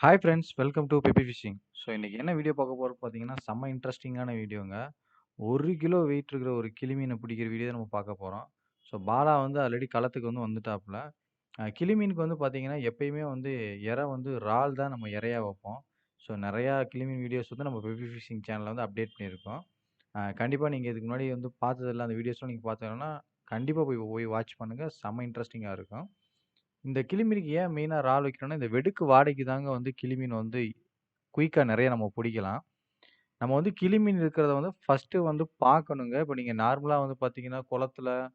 Hi ஃப்ரெண்ட்ஸ், welcome to peppy fishing. So இன்னைக்கு என்ன வீடியோ பார்க்க போறோம் பார்த்தீங்கன்னா, செம்ம இன்ட்ரஸ்டிங்கான வீடியோங்க. 1 கிலோ வெயிட் இருக்கிற ஒரு கிளிமீன பிடிக்கிற வீடியோ தான் நம்ம பார்க்க போறோம். ஸோ பாலா வந்து ஆல்ரெடி களத்துக்கு வந்துட்டாப்புல. கிளிமீனுக்கு பார்த்தீங்கன்னா, எப்பயுமே எரை இறால் தான் நம்ம இரையா வைப்போம். ஸோ நெறையா கிளிமீன் வீடியோஸ் நம்ம பெப்பி ஃபிஷிங் சேனல்ல அப்டேட் பண்ணியிருக்கோம். கண்டிப்பா நீங்க இதுக்கு முன்னாடி பார்த்ததில்ல அந்த வீடியோஸ்லாம் நீங்க பார்த்தீங்கன்னா, கண்டிப்பா போய் போய் வாட்ச் பண்ணுங்க. செம்ம இன்ட்ரஸ்டிங்கா இருக்கும். இந்த கிளிமீனுக்கு ஏன் மெயினா இறால் வைக்கிறோம்னா, இந்த வெடுக்கு வாடைக்கு தாங்க கிளிமீன் குயிக்கா நெறைய நம்ம புடிக்கலாம். நம்ம கிளிமீன் இருக்கிறத ஃபர்ஸ்ட்டு பார்க்கணுங்க. இப்ப நீங்க நார்மலா பார்த்தீங்கன்னா, குளத்துல,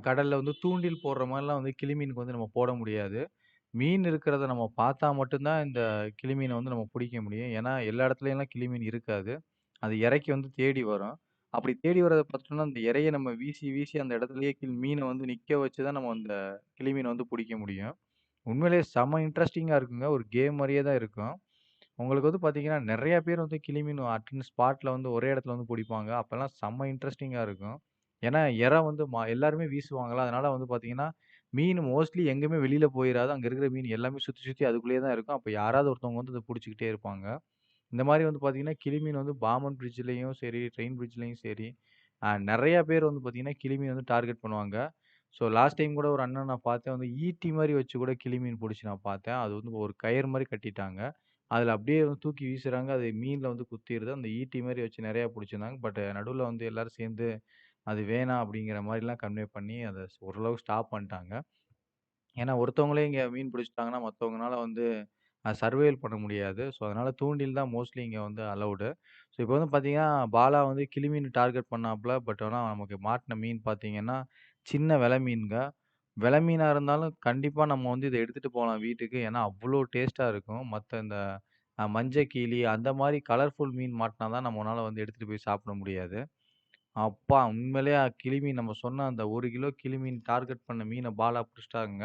கடல்ல தூண்டில் போடுற மாரிலாம் கிளிமீனுக்கு நம்ம போட முடியாது. மீன் இருக்கிறத நம்ம பார்த்தா மட்டும் தான் இந்த கிளிமீன நம்ம புடிக்க முடியும். ஏன்னா, எல்லா இடத்துலயும்லாம் கிளிமீன் இருக்காது. அது இரைக்கு தேடி வரும். அப்படி தேடி வரத பார்த்தோம்னா, அந்த இரைய நம்ம வீசி, வீசி அந்த இடத்துலயே மீன நிக்க வச்சு தான் நம்ம அந்த கிளிமீன புடிக்க முடியும். உண்மையிலேயே செம்ம இன்ட்ரஸ்டிங்கா இருக்குங்க. ஒரு கேம் மாரியே தான் இருக்கும். உங்களுக்கு பார்த்தீங்கன்னா, நெறைய பேர் கிளிமீன் அட் ஸ்பாட்ல ஒரே இடத்துல புடிப்பாங்க. அப்பலாம் செம்ம இன்ட்ரஸ்டிங்கா இருக்கும். ஏன்னா, எற எல்லாருமே வீசுவாங்களா, அதனால பார்த்தீங்கன்னா, மீன் மோஸ்ட்லி எங்கேயுமே வெளியில போயிராது. அங்க இருக்கிற மீன் எல்லாமே சுத்தி, சுத்தி அதுக்குள்ளேயே தான் இருக்கும். அப்ப யாராவது ஒருத்தவங்க அத புடிச்சுக்கிட்டே இருப்பாங்க. இந்த மாரி பார்த்தீங்கன்னா, கிளிமீன் பாம்பன் பிரிட்ஜ்லயும் சரி, ட்ரெயின் பிரிட்ஜ்லயும் சரி, நெறைய பேர் பார்த்தீங்கன்னா, கிளிமீன் டார்கெட் பண்ணுவாங்க. ஸோ லாஸ்ட் டைம் கூட ஒரு அண்ணன நான் பார்த்தேன். ஈட்டி மாரி வச்சு கூட கிளிமீன் புடிச்சு நான் பார்த்தேன். அது ஒரு கயிறு மாரி கட்டிட்டாங்க. அதில அப்படியே தூக்கி வீசுறாங்க. அது மீன்ல குத்திருது. அந்த ஈட்டி மாரி வச்சு நெறையா புடிச்சிருந்தாங்க. பட் நடுவுல எல்லாரும் சேர்ந்து அது வேணாம் அப்படிங்கிற மாரிலாம் கன்வே பண்ணி அத ஓரளவு ஸ்டாப் பண்ணிட்டாங்க. ஏன்னா ஒருத்தவங்களே இங்க மீன் பிடிச்சுட்டாங்கன்னா, மத்தவங்கனால சர்வைவல் பண்ண முடியாது. ஸோ, அதனால தூண்டில் தான் மோஸ்ட்லி இங்க அலவுடு. ஸோ, இப்போ பார்த்தீங்கன்னா, பாலா கிளிமீன் டார்கெட் பண்ணாப்ல. பட் ஆனா நமக்கு மாட்டுன மீன் பார்த்தீங்கன்னா, சின்ன வெல மீன்ங்க. வெல மீனா இருந்தாலும் கண்டிப்பா நம்ம இத எடுத்துட்டு போலாம் வீட்டுக்கு. ஏன்னா, அவ்ளோ டேஸ்ட்டா இருக்கும். மத்த இந்த மஞ்சக்கிளி அந்த மாரி கலர்ஃபுல் மீன் மாட்டுனா தான் நம்மனால எடுத்துட்டு போய் சாப்பிட முடியாது. அப்பா! உண்மையிலேயே கிளிமீன் நம்ம சொன்ன அந்த 1 கிலோ கிளிமீன் டார்கெட் பண்ண மீன பாலா புடிச்சுட்டாங்க.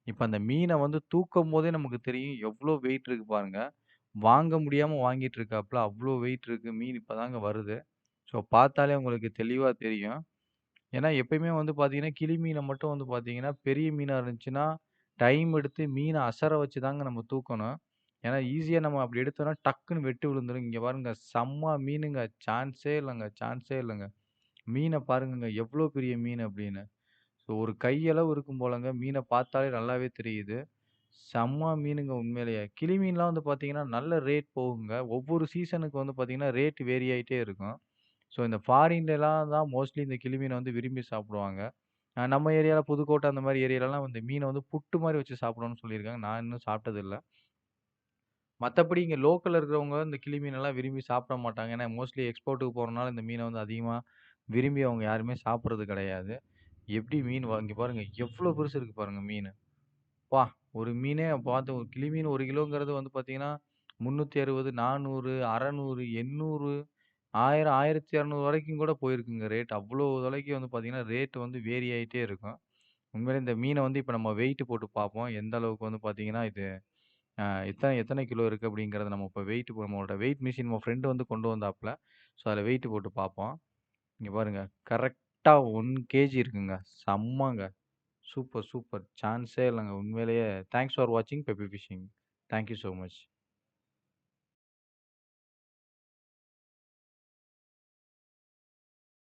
இப்ப அந்த மீன தூக்கும்போதே நமக்கு தெரியும் எவ்ளோ வெயிட் இருக்கு பாருங்க. வாங்க முடியாம வாங்கிட்டு இருக்காப்ல. அவ்ளோ வெயிட் இருக்கு. மீன் இப்பதாங்க வருது. ஸோ பார்த்தாலே உங்களுக்கு தெளிவா தெரியும். ஏன்னா எப்பயுமே பார்த்தீங்கன்னா, கிளி மீன மட்டும் பார்த்தீங்கன்னா, பெரிய மீனா இருந்துச்சுன்னா, டைம் எடுத்து மீன அசர வச்சு தாங்க நம்ம தூக்கணும். ஏன்னா ஈஸியா நம்ம அப்படி எடுத்தோம்னா டக்குன்னு வெட்டு விழுந்துரும். இங்க பாருங்க செம்ம மீனுங்க. சான்ஸே இல்லங்க, சான்ஸே இல்லங்க. மீன பாருங்கங்க எவ்ளோ பெரிய மீன் அப்படின்னு. ஸோ ஒரு கையளவு இருக்கும் போலங்க. மீன பார்த்தாலே நல்லாவே தெரியுது. செம்ம மீனுங்க உண்மையிலேயே. கிளி மீன்லாம் பார்த்தீங்கன்னா, நல்ல ரேட் போகுங்க. ஒவ்வொரு சீசனுக்கு பார்த்தீங்கன்னா, ரேட் வேரி ஆயிட்டே இருக்கும். ஸோ இந்த ஃபாரின்லலாம் தான் மோஸ்ட்லி இந்த கிளி மீன விரும்பி சாப்பிடுவாங்க. நம்ம ஏரியால புதுக்கோட்டை அந்த மாரி ஏரியாலலாம் இந்த மீன புட்டு மாரி வச்சு சாப்பிடணும்னு சொல்லியிருக்காங்க. நான் இன்னும் சாப்பிட்டதில்ல. மத்தபடி இங்க லோக்கல்ல இருக்கிறவங்க இந்த கிளி மீனெல்லாம் விரும்பி சாப்பிட மாட்டாங்க. ஏன்னா மோஸ்ட்லி எக்ஸ்போர்ட்டுக்கு போறனால இந்த மீன அதிகமா விரும்பி அவங்க யாருமே சாப்பிடுறது கிடையாது. எப்படி மீன் இங்க பாருங்க எவ்ளோ பெருசு இருக்கு பாருங்க மீனு. அப்பா! ஒரு மீனே பார்த்து ஒரு கிளி மீன் 1 கிலோங்கிறது பார்த்தீங்கன்னா, 360, 400, 600, 800, 1000, 1200 வரைக்கும் கூட போயிருக்குங்க ரேட். அவ்ளோ தொலைக்கு பார்த்தீங்கன்னா, ரேட் வேரி ஆயிட்டே இருக்கும். உண்மையிலே இந்த மீன இப்ப நம்ம வெயிட் போட்டு பார்ப்போம். எந்த அளவுக்கு பார்த்தீங்கன்னா, இது எத்தனை எத்தனை கிலோ இருக்கு அப்படிங்கிறத நம்ம இப்ப நம்மளோட வெயிட் மிஷின் நம்ம ஃப்ரெண்ட் கொண்டு வந்தாப்ல. ஸோ, அதில வெயிட் போட்டு பார்ப்போம். இங்க பாருங்க. கரெக்ட்டா 1 கேஜி இருக்குங்க. செம்மங்க. Super, super. சான்ஸே இல்லங்க. உண்மையிலேயே தேங்க்ஸ் ஃபார் வாட்சிங் peppy fishing. Thank you so much.